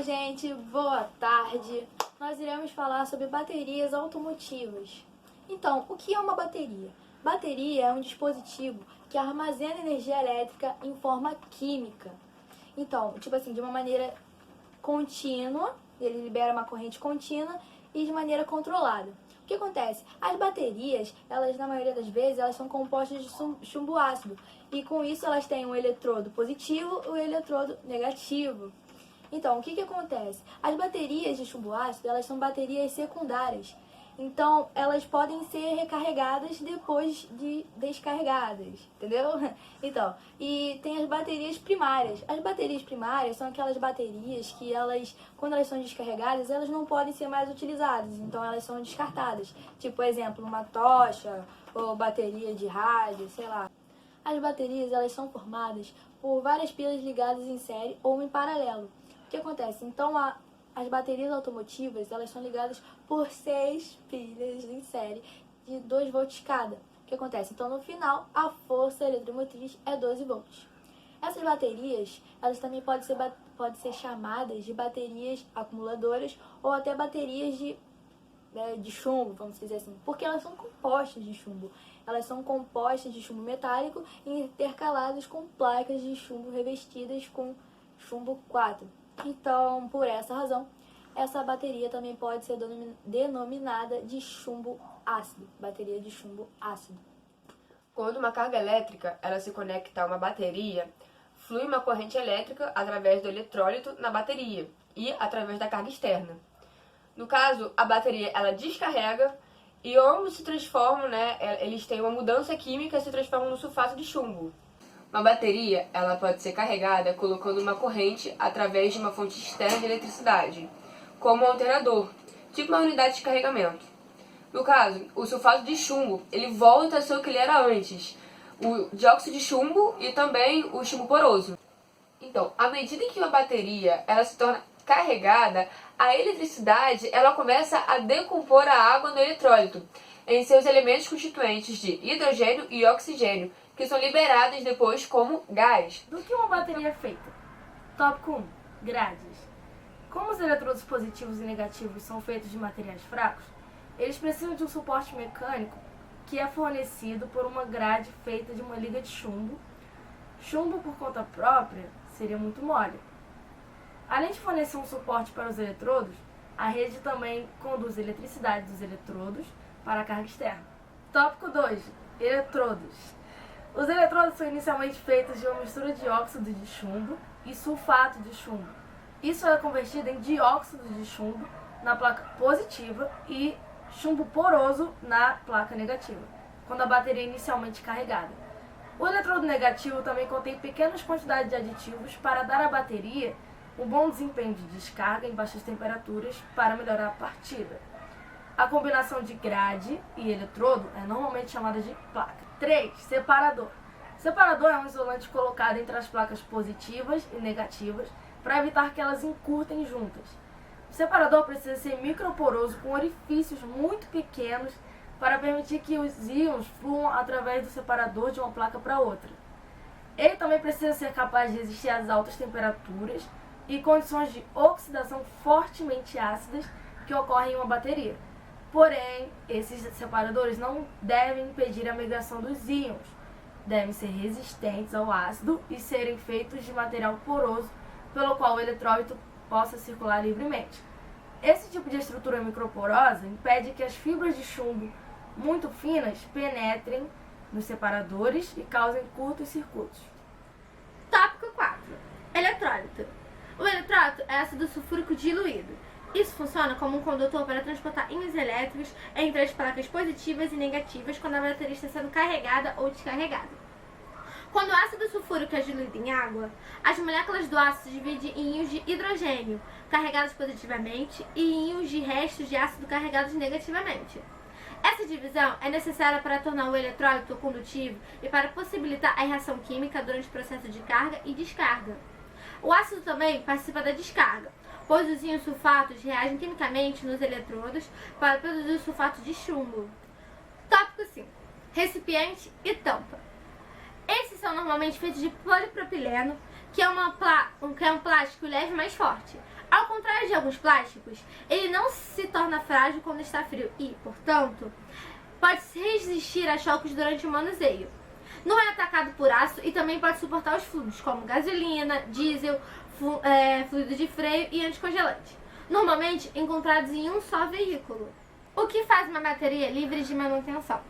Oi gente, boa tarde. Nós iremos falar sobre baterias automotivas. Então, o que é uma bateria? Bateria é um dispositivo que armazena energia elétrica em forma química. Então, tipo assim, de uma maneira contínua, ele libera uma corrente contínua e de maneira controlada. O que acontece? As baterias, elas na maioria das vezes, elas são compostas de chumbo ácido. E com isso elas têm um eletrodo positivo e um eletrodo negativo. Então, o que acontece? As baterias de chumbo ácido, elas são baterias secundárias. Então, elas podem ser recarregadas depois de descarregadas, entendeu? Então, e tem as baterias primárias. As baterias primárias são aquelas baterias que elas, quando elas são descarregadas, elas não podem ser mais utilizadas. Então, elas são descartadas. Tipo, exemplo, uma tocha ou bateria de rádio, sei lá. As baterias, elas são formadas por várias pilas ligadas em série ou em paralelo. O que acontece? Então, as baterias automotivas, elas são ligadas por 6 pilhas em série de 2 volts cada. O que acontece? Então, no final, a força eletromotriz é 12 volts. Essas baterias, elas também podem ser chamadas de baterias acumuladoras ou até baterias de chumbo, vamos dizer assim, porque elas são compostas de chumbo. Elas são compostas de chumbo metálico e intercaladas com placas de chumbo revestidas com chumbo 4. Então, por essa razão, essa bateria também pode ser denominada de chumbo ácido, bateria de chumbo ácido. Quando uma carga elétrica ela se conecta a uma bateria, flui uma corrente elétrica através do eletrólito na bateria e através da carga externa. No caso, a bateria ela descarrega e ambos se transformam, eles têm uma mudança química e se transformam no sulfato de chumbo. Uma bateria ela pode ser carregada colocando uma corrente através de uma fonte externa de eletricidade, como um alternador, tipo uma unidade de carregamento. No caso, o sulfato de chumbo ele volta a ser o que ele era antes, o dióxido de chumbo e também o chumbo poroso. Então, à medida que uma bateria ela se torna carregada, a eletricidade ela começa a decompor a água no eletrólito em seus elementos constituintes de hidrogênio e oxigênio, que são liberados depois como gás. Do que uma bateria é feita? Tópico 1. Grades. Como os eletrodos positivos e negativos são feitos de materiais fracos, eles precisam de um suporte mecânico que é fornecido por uma grade feita de uma liga de chumbo. Chumbo por conta própria seria muito mole. Além de fornecer um suporte para os eletrodos, a rede também conduz a eletricidade dos eletrodos para a carga externa. Tópico 2. Eletrodos. Os eletrodos são inicialmente feitos de uma mistura de óxido de chumbo e sulfato de chumbo. Isso é convertido em dióxido de chumbo na placa positiva e chumbo poroso na placa negativa, quando a bateria é inicialmente carregada. O eletrodo negativo também contém pequenas quantidades de aditivos para dar à bateria um bom desempenho de descarga em baixas temperaturas para melhorar a partida. A combinação de grade e eletrodo é normalmente chamada de placa. 3. Separador. Separador é um isolante colocado entre as placas positivas e negativas para evitar que elas encurtem juntas. O separador precisa ser microporoso com orifícios muito pequenos para permitir que os íons fluam através do separador de uma placa para outra. Ele também precisa ser capaz de resistir às altas temperaturas e condições de oxidação fortemente ácidas que ocorrem em uma bateria. Porém, esses separadores não devem impedir a migração dos íons. Devem ser resistentes ao ácido e serem feitos de material poroso, pelo qual o eletrólito possa circular livremente. Esse tipo de estrutura microporosa impede que as fibras de chumbo muito finas penetrem nos separadores e causem curtos circuitos. Tópico 4. Eletrólito. O eletrólito é ácido sulfúrico diluído. Isso funciona como um condutor para transportar íons elétricos entre as placas positivas e negativas quando a bateria está sendo carregada ou descarregada. Quando o ácido sulfúrico é diluído em água, as moléculas do ácido se dividem em íons de hidrogênio, carregados positivamente, e íons de restos de ácido carregados negativamente. Essa divisão é necessária para tornar o eletrólito condutivo e para possibilitar a reação química durante o processo de carga e descarga. O ácido também participa da descarga, pois os íons sulfatos reagem quimicamente nos eletrodos para produzir o sulfato de chumbo. Tópico 5. Recipiente e tampa. Esses são normalmente feitos de polipropileno, que é um plástico leve mais forte. Ao contrário de alguns plásticos, ele não se torna frágil quando está frio e, portanto, pode resistir a choques durante o manuseio. Não é atacado por ácido e também pode suportar os fluidos, como gasolina, diesel, fluido de freio e anticongelante, normalmente encontrados em um só veículo. O que faz uma bateria livre de manutenção?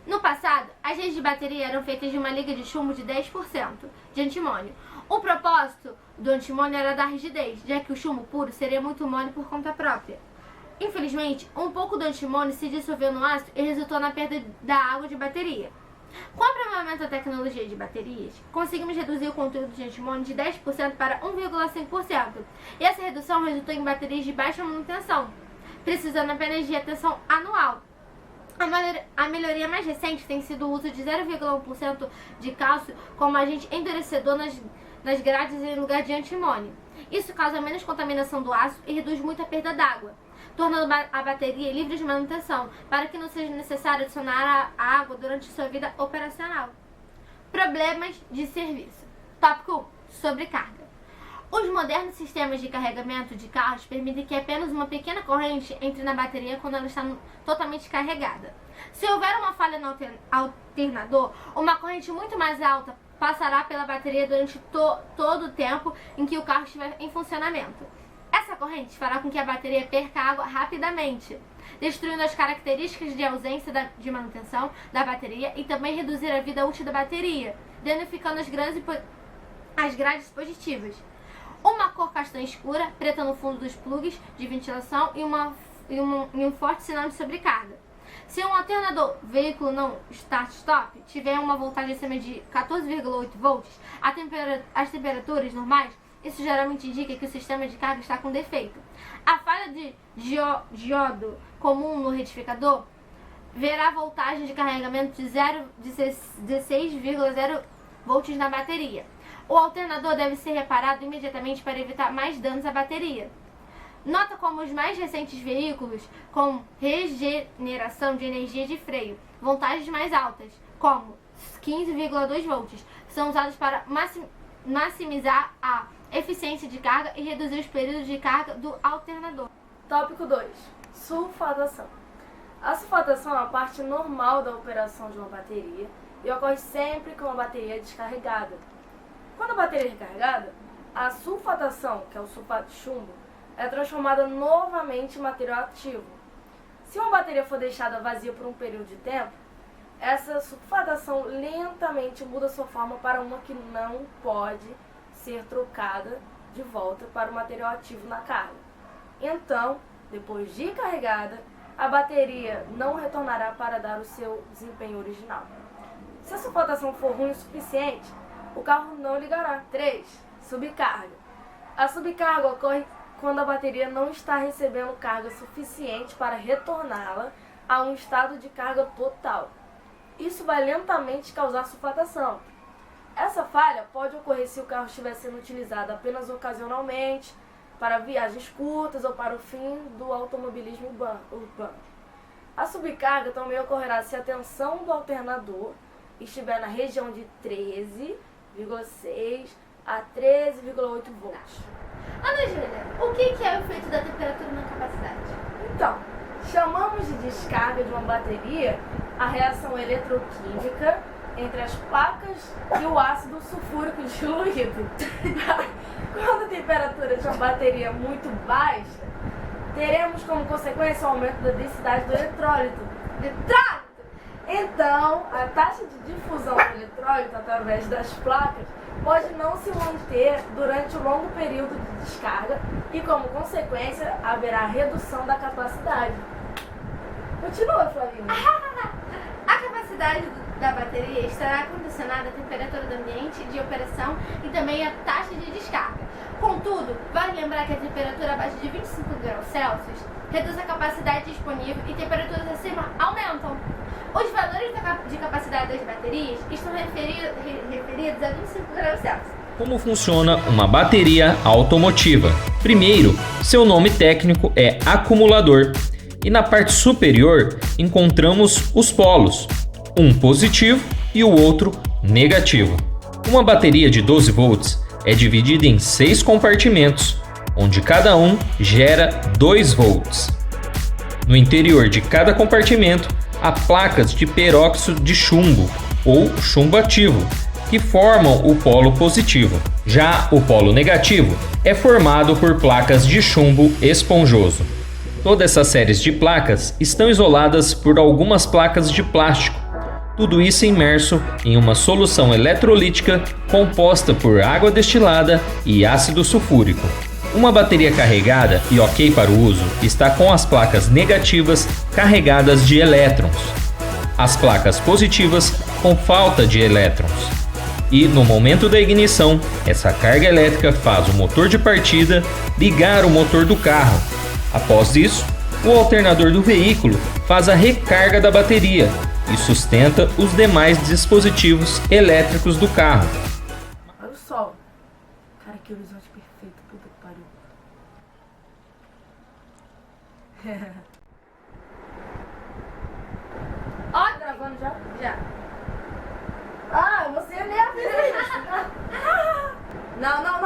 No passado, as redes de bateria eram feitas de uma liga de chumbo de 10% de antimônio. O propósito do antimônio era dar rigidez, já que o chumbo puro seria muito mole por conta própria. Infelizmente, um pouco do antimônio se dissolveu no ácido e resultou na perda da água de bateria. Com o aprimoramento da tecnologia de baterias, conseguimos reduzir o conteúdo de antimônio de 10% para 1,5%. E essa redução resultou em baterias de baixa manutenção, precisando apenas de atenção anual. A melhoria mais recente tem sido o uso de 0,1% de cálcio como agente endurecedor nas grades em lugar de antimônio. Isso causa menos contaminação do ácido e reduz muito a perda d'água, tornando a bateria livre de manutenção, para que não seja necessário adicionar a água durante sua vida operacional. Problemas de serviço. Tópico 1. Sobrecarga. Os modernos sistemas de carregamento de carros permitem que apenas uma pequena corrente entre na bateria quando ela está totalmente carregada. Se houver uma falha no alternador, uma corrente muito mais alta passará pela bateria durante todo o tempo em que o carro estiver em funcionamento. Essa corrente fará com que a bateria perca água rapidamente, destruindo as características de ausência de manutenção da bateria e também reduzir a vida útil da bateria, danificando as grades positivas. Uma cor castanha escura, preta no fundo dos plugs de ventilação e um forte sinal de sobrecarga. Se um alternador veículo não start-stop tiver uma voltagem acima de 14,8 volts, as temperaturas normais, isso geralmente indica que o sistema de carga está com defeito. A falha de diodo comum no retificador verá voltagem de carregamento de 16,0 volts na bateria. O alternador deve ser reparado imediatamente para evitar mais danos à bateria. Nota como os mais recentes veículos com regeneração de energia de freio, voltagens mais altas, como 15,2 volts, são usados para maximizar a eficiência de carga e reduzir os períodos de carga do alternador. Tópico 2. Sulfatação. A sulfatação é uma parte normal da operação de uma bateria e ocorre sempre que uma bateria é descarregada. Quando a bateria é recarregada, a sulfatação, que é o sulfato de chumbo, é transformada novamente em material ativo. Se uma bateria for deixada vazia por um período de tempo, essa sulfatação lentamente muda sua forma para uma que não pode ser trocada de volta para o material ativo na carga. Então, depois de carregada, a bateria não retornará para dar o seu desempenho original. Se a sulfatação for ruim o suficiente, o carro não ligará. 3. Subcarga. A subcarga ocorre quando a bateria não está recebendo carga suficiente para retorná-la a um estado de carga total. Isso vai lentamente causar sulfatação. Essa falha pode ocorrer se o carro estiver sendo utilizado apenas ocasionalmente, para viagens curtas ou para o fim do automobilismo urbano. A subcarga também ocorrerá se a tensão do alternador estiver na região de 13,6 a 13,8 volts. Ana Júlia, o que é o efeito da temperatura na capacidade? Então, chamamos de descarga de uma bateria a reação eletroquímica entre as placas e o ácido sulfúrico diluído. Quando a temperatura de uma bateria é muito baixa, teremos como consequência o aumento da densidade do eletrólito. Então, a taxa de difusão do eletrólito através das placas pode não se manter durante um longo período de descarga e, como consequência, haverá redução da capacidade. Continua, Flavinha. A capacidade da bateria estará condicionada à temperatura do ambiente de operação e também à taxa de descarga. Contudo, vale lembrar que a temperatura abaixo de 25 graus Celsius reduz a capacidade disponível e temperaturas acima aumentam. Os valores de capacidade das baterias estão referidos a 25 graus Celsius. Como funciona uma bateria automotiva? Primeiro, seu nome técnico é acumulador e na parte superior encontramos os polos, um positivo e o outro negativo. Uma bateria de 12 volts é dividida em 6 compartimentos, onde cada um gera 2 volts. No interior de cada compartimento há placas de peróxido de chumbo ou chumbo ativo, que formam o polo positivo. Já o polo negativo é formado por placas de chumbo esponjoso. Todas essas séries de placas estão isoladas por algumas placas de plástico. Tudo isso imerso em uma solução eletrolítica composta por água destilada e ácido sulfúrico. Uma bateria carregada e ok para o uso está com as placas negativas carregadas de elétrons, as placas positivas com falta de elétrons. E no momento da ignição, essa carga elétrica faz o motor de partida ligar o motor do carro. Após isso, o alternador do veículo faz a recarga da bateria e sustenta os demais dispositivos elétricos do carro. Olha o sol. Cara, que horizonte perfeito. Puta que pariu. Ó, gravando já? Já. Ah, você nem avisa isso. Não. Não.